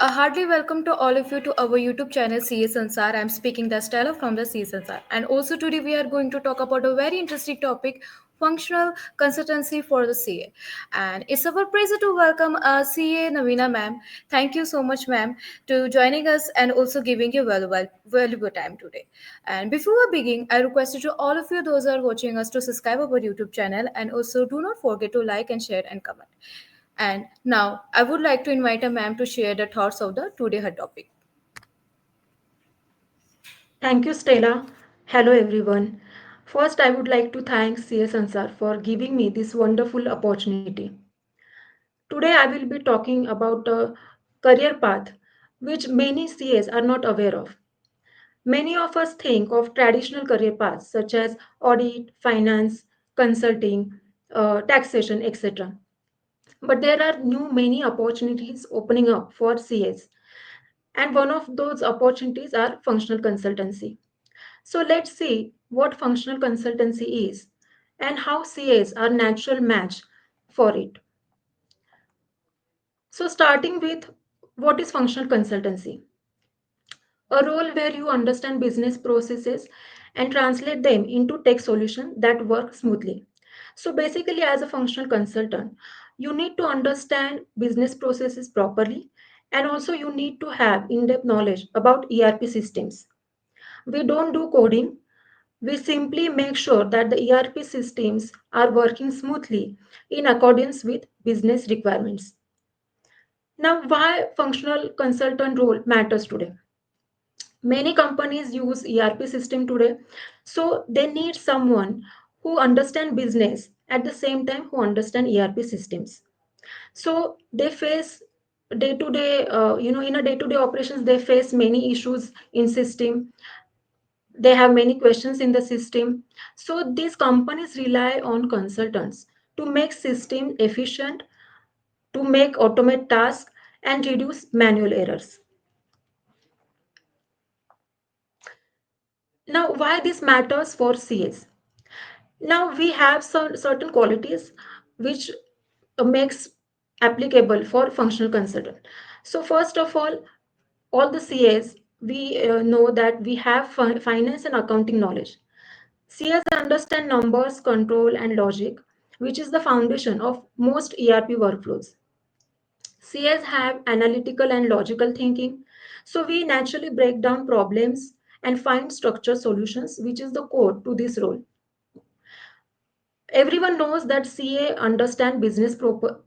A heartily welcome to all of you to our YouTube channel CA Sansaar. I'm speaking the Stella from the CA Sansaar. And also today we are going to talk about a very interesting topic, functional consultancy for the CA. And it's our pleasure to welcome CA Navina ma'am. Thank you so much ma'am to joining us and also giving your valuable time today. And before we begin, I request you to all of you those who are watching us to subscribe our YouTube channel and also do not forget to like and share and comment. And now I would like to invite a ma'am to share the thoughts of the today her topic. Thank you, Stella. Hello, everyone. First, I would like to thank CS Ansar for giving me this wonderful opportunity. Today, I will be talking about a career path which many CAs are not aware of. Many of us think of traditional career paths such as audit, finance, consulting, taxation, etc. But there are new many opportunities opening up for CAs, and one of those opportunities are functional consultancy. So let's see what functional consultancy is and how CAs are natural match for it. So starting with what is functional consultancy? A role where you understand business processes and translate them into tech solutions that work smoothly. So basically as a functional consultant, you need to understand business processes properly and also you need to have in-depth knowledge about ERP systems. We don't do coding. We simply make sure that the ERP systems are working smoothly in accordance with business requirements. Now, why functional consultant role matters today? Many companies use ERP system today, so they need someone who understand business at the same time who understand ERP systems. So they face day to day, in a day to day operations, they face many issues in system. They have many questions in the system, so these companies rely on consultants to make system efficient, to make automate tasks and reduce manual errors. Now why this matters for CS? Now we have some certain qualities which makes applicable for functional consultant. So first of all the CAs, we know that we have finance and accounting knowledge. CS understand numbers, control, and logic, which is the foundation of most ERP workflows. CS have analytical and logical thinking, so we naturally break down problems and find structured solutions, which is the core to this role. Everyone knows that CA understand business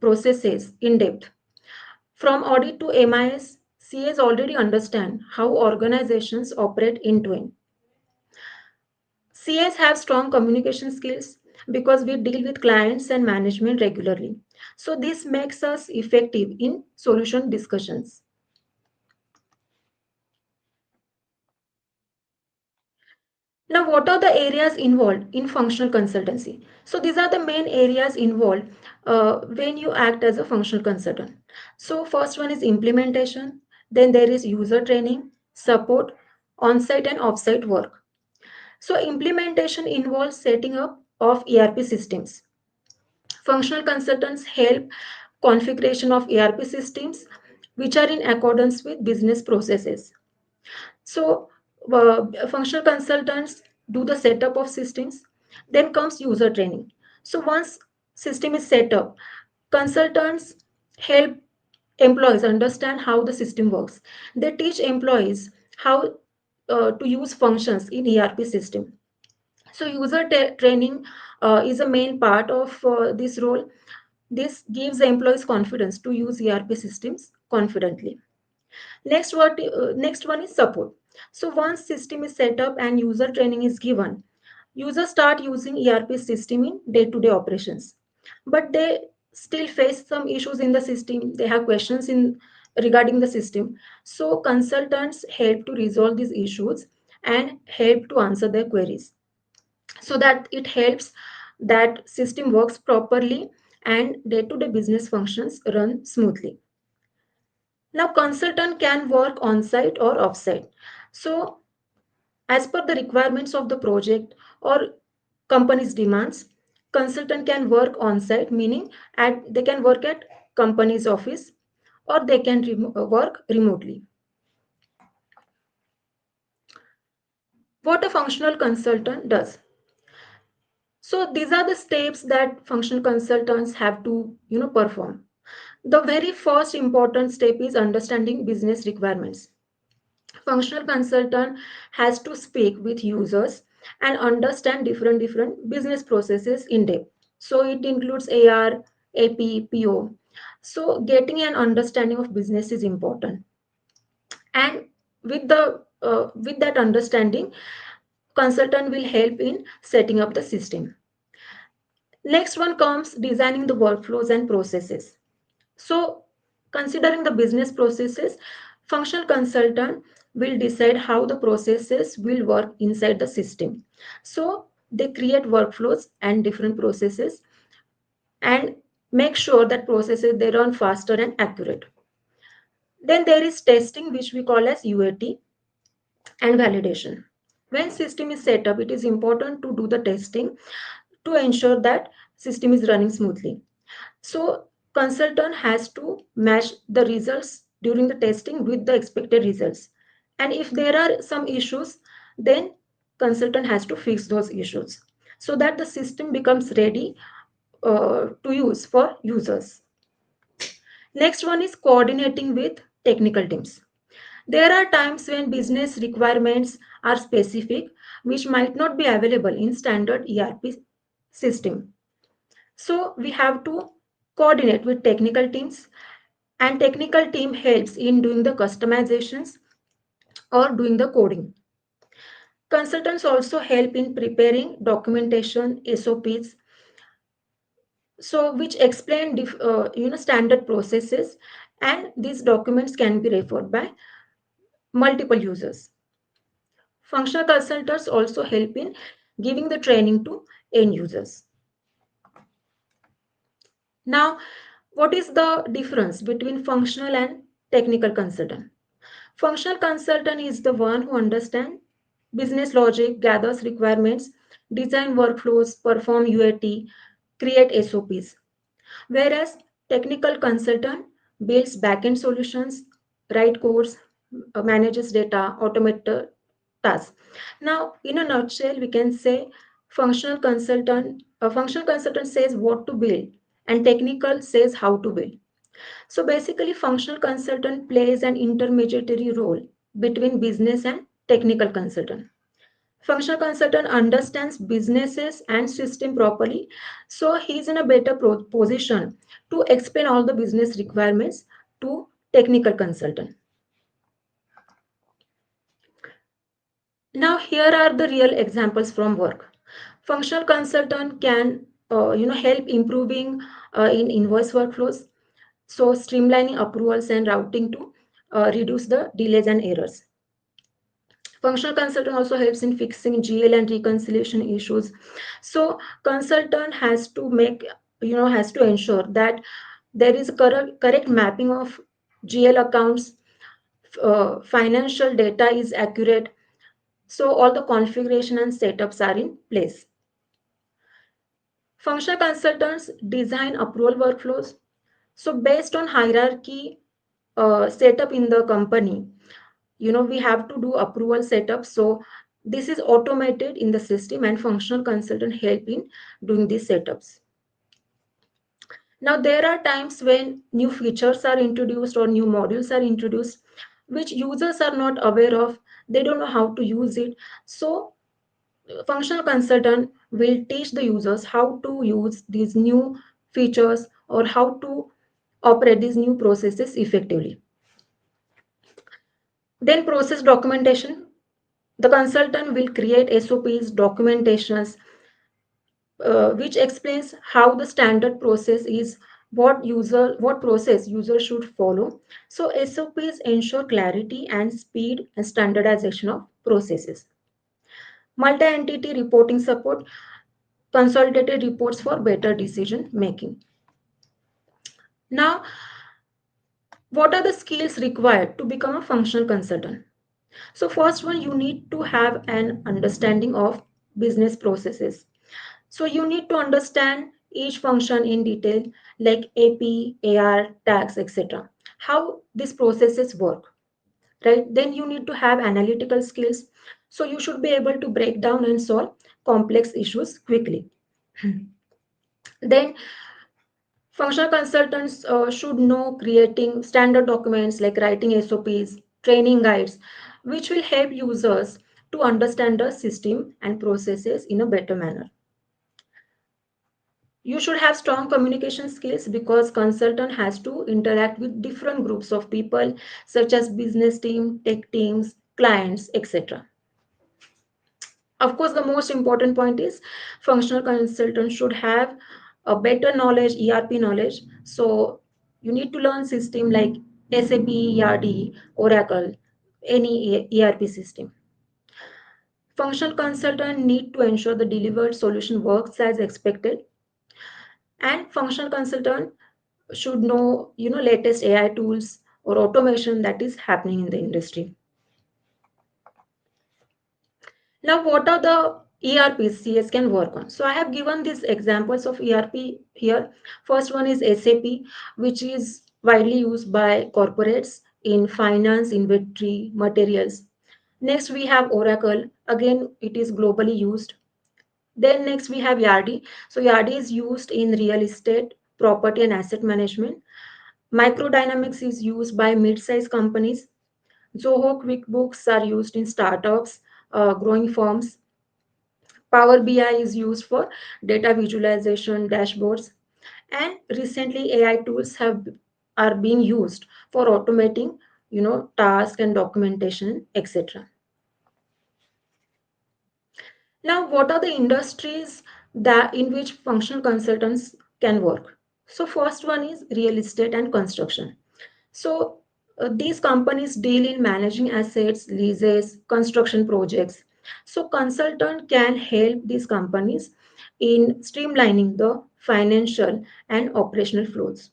processes in depth. From audit to MIS, CAs already understand how organizations operate end to end. CS have strong communication skills because we deal with clients and management regularly. So this makes us effective in solution discussions. Now, what are the areas involved in functional consultancy? So these are the main areas involved when you act as a functional consultant. So first one is implementation, then there is user training, support, on-site and off-site work. So implementation involves setting up of ERP systems. Functional consultants help configuration of ERP systems which are in accordance with business processes. So functional consultants do the setup of systems, then comes user training. So once system is set up, consultants help employees understand how the system works. They teach employees how to use functions in ERP system. So user training is a main part of this role. This gives the employees confidence to use ERP systems confidently. Next one is support. So once system is set up and user training is given, users start using ERP system in day-to-day operations. But they still face some issues in the system. They have questions in regarding the system. So consultants help to resolve these issues and help to answer their queries so that it helps that system works properly and day-to-day business functions run smoothly. Now, consultant can work on site or off site. So, as per the requirements of the project or company's demands, consultant can work on site, meaning they can work at company's office, or they can work remotely. What a functional consultant does. So these are the steps that functional consultants have to perform. The very first important step is understanding business requirements. Functional consultant has to speak with users and understand different business processes in depth. So it includes AR, AP, PO. So getting an understanding of business is important, and with that understanding, consultant will help in setting up the system. Next one comes designing the workflows and processes. So, considering the business processes, functional consultant will decide how the processes will work inside the system. So, they create workflows and different processes and make sure that processes they run faster and accurate. Then there is testing, which we call as UAT, and validation. When system is set up, it is important to do the testing to ensure that system is running smoothly. So consultant has to match the results during the testing with the expected results. And if there are some issues, then consultant has to fix those issues so that the system becomes ready to use for users. Next one is coordinating with technical teams. There are times when business requirements are specific, which might not be available in standard ERP system. So we have to coordinate with technical teams, and technical team helps in doing the customizations or doing the coding. Consultants also help in preparing documentation, SOPs, so which explain standard processes, and these documents can be referred by multiple users. Functional consultants also help in giving the training to end users. Now, what is the difference between functional and technical consultant? Functional consultant is the one who understands business logic, gathers requirements, design workflows, perform UAT, create SOPs. Whereas technical consultant builds backend solutions, write codes, manages data, automate the tasks. Now, in a nutshell, we can say a functional consultant says what to build, and technical says how to build. So basically, functional consultant plays an intermediary role between business and technical consultant. Functional consultant understands businesses and system properly, so he's in a better position to explain all the business requirements to technical consultant. Now here are the real examples from work. Functional consultant can help improving in invoice workflows, so streamlining approvals and routing to reduce the delays and errors. Functional consultant also helps in fixing GL and reconciliation issues. So consultant has to make has to ensure that there is a correct mapping of GL accounts, financial data is accurate, so all the configuration and setups are in place. Functional consultants design approval workflows. So based on hierarchy setup in the company, we have to do approval setup. So this is automated in the system, and functional consultant help in doing these setups. Now there are times when new features are introduced or new modules are introduced which users are not aware of, they don't know how to use it. So functional consultant will teach the users how to use these new features or how to operate these new processes effectively. Then process documentation. The consultant will create SOPs, documentations, which explains how the standard process is, what process user should follow. So SOPs ensure clarity and speed and standardization of processes. Multi-entity reporting support, consolidated reports for better decision making. Now, what are the skills required to become a functional consultant? So first one, you need to have an understanding of business processes. So you need to understand each function in detail, like AP, AR, tax, etc. how these processes work, right? Then you need to have analytical skills. So you should be able to break down and solve complex issues quickly. Then functional consultants should know creating standard documents like writing SOPs, training guides, which will help users to understand the system and processes in a better manner. You should have strong communication skills because consultant has to interact with different groups of people such as business team, tech teams, clients, etc. Of course, the most important point is functional consultant should have a better knowledge, ERP knowledge. So you need to learn system like SAP, ERD, Oracle, any ERP system. Functional consultant need to ensure the delivered solution works as expected, and functional consultant should know, latest AI tools or automation that is happening in the industry. Now, what are the ERPs CS can work on? So I have given these examples of ERP here. First one is SAP, which is widely used by corporates in finance, inventory, materials. Next, we have Oracle. Again, it is globally used. Then next we have Yardi. So Yardi is used in real estate, property and asset management. Microdynamics is used by mid-sized companies. Zoho QuickBooks are used in startups, growing firms. Power BI is used for data visualization dashboards, and recently AI tools are being used for automating, task and documentation, etc. Now, what are the industries that in which functional consultants can work? So, first one is real estate and construction. So, these companies deal in managing assets, leases, construction projects. So, consultant can help these companies in streamlining the financial and operational flows.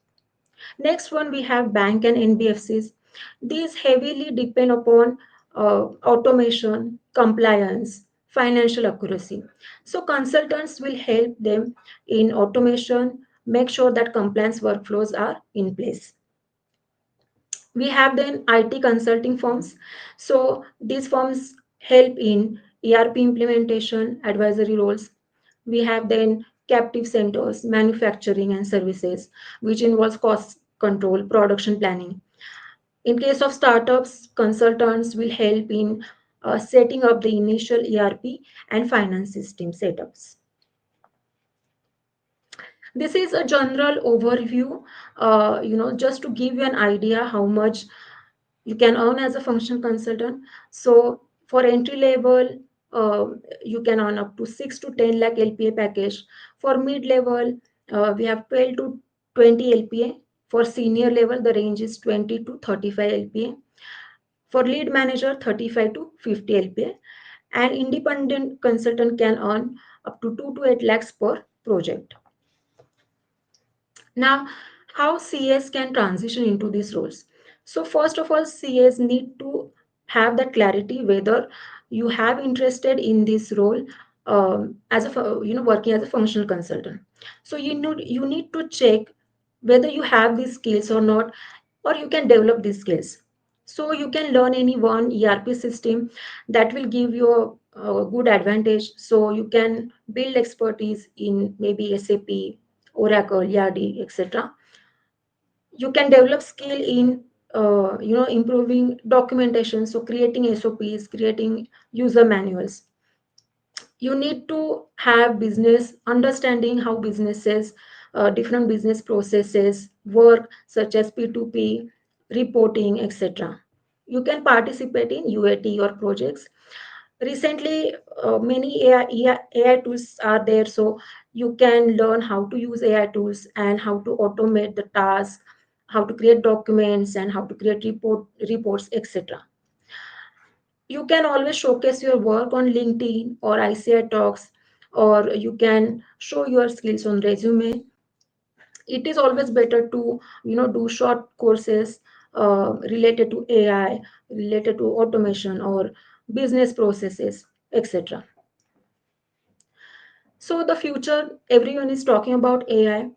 Next one, we have bank and NBFCs. These heavily depend upon automation, compliance, financial accuracy. So consultants will help them in automation, make sure that compliance workflows are in place. We have then IT consulting firms. So these firms help in ERP implementation, advisory roles. We have then captive centers, manufacturing and services, which involves cost control, production planning. In case of startups, consultants will help in setting up the initial ERP and finance system setups. This is a general overview, just to give you an idea how much you can earn as a function consultant. So for entry level, uh, you can earn up to 6 to 10 lakh LPA package. For mid level, we have 12 to 20 LPA. For senior level, the range is 20 to 35 LPA. For lead manager, 35 to 50 LPA. And independent consultant can earn up to 2 to 8 lakhs per project. Now, how CS can transition into these roles? So, first of all, CS need to have that clarity whether you have interested in this role, as a working as a functional consultant. So you need to check whether you have these skills or not, or you can develop these skills. So you can learn any one ERP system that will give you a good advantage. So you can build expertise in maybe SAP, Oracle, Yardi, etc. You can develop skill in improving documentation, so creating SOPs, creating user manuals. You need to have business understanding how businesses, different business processes work, such as P2P, reporting, etc. You can participate in UAT or projects. Recently, many AI tools are there, so you can learn how to use AI tools and how to automate the task, how to create documents, and how to create reports, etc. You can always showcase your work on LinkedIn or ICI talks, or you can show your skills on resume. It is always better to do short courses related to AI, related to automation or business processes, etc. So the future, everyone is talking about AI.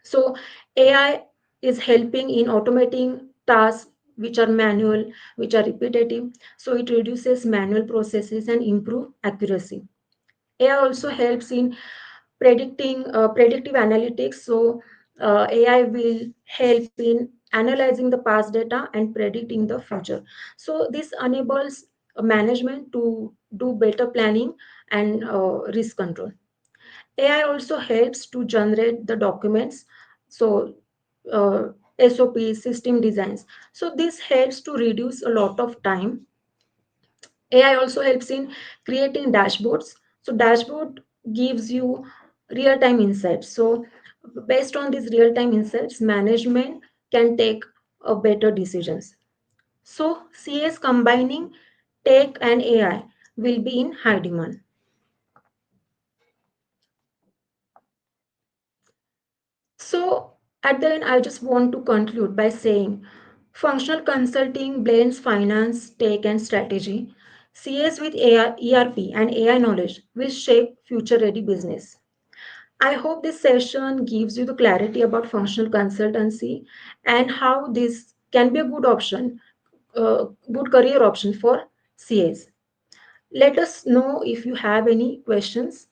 So AI is helping in automating tasks which are manual, which are repetitive. So it reduces manual processes and improve accuracy. AI also helps in predicting predictive analytics. So AI will help in analyzing the past data and predicting the future. So this enables management to do better planning and risk control. AI also helps to generate the documents, so uh, SOPs, system designs. So this helps to reduce a lot of time. AI also helps in creating dashboards. So dashboard gives you real-time insights. So based on these real-time insights, management can take better decisions. So CS combining tech and AI will be in high demand. So, at the end, I just want to conclude by saying functional consulting blends finance, tech, and strategy. CS with AI, ERP and AI knowledge will shape future ready business. I hope this session gives you the clarity about functional consultancy and how this can be a good option, good career option for CAs. Let us know if you have any questions.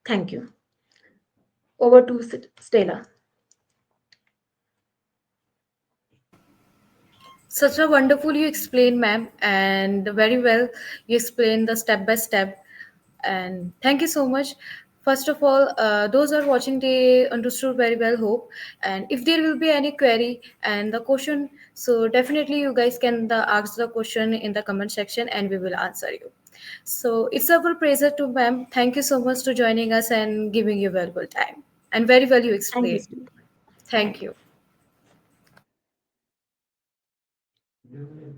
Thank you. Over to Stella. Such a wonderful you explained, ma'am, and very well you explained the step by step. And thank you so much. First of all, those are watching, they understood very well, hope. And if there will be any query and the question, so definitely you guys can ask the question in the comment section and we will answer you. So it's our pleasure to ma'am. Thank you so much to joining us and giving you valuable time. And very well you Thank you, explained. Stella. Thank you.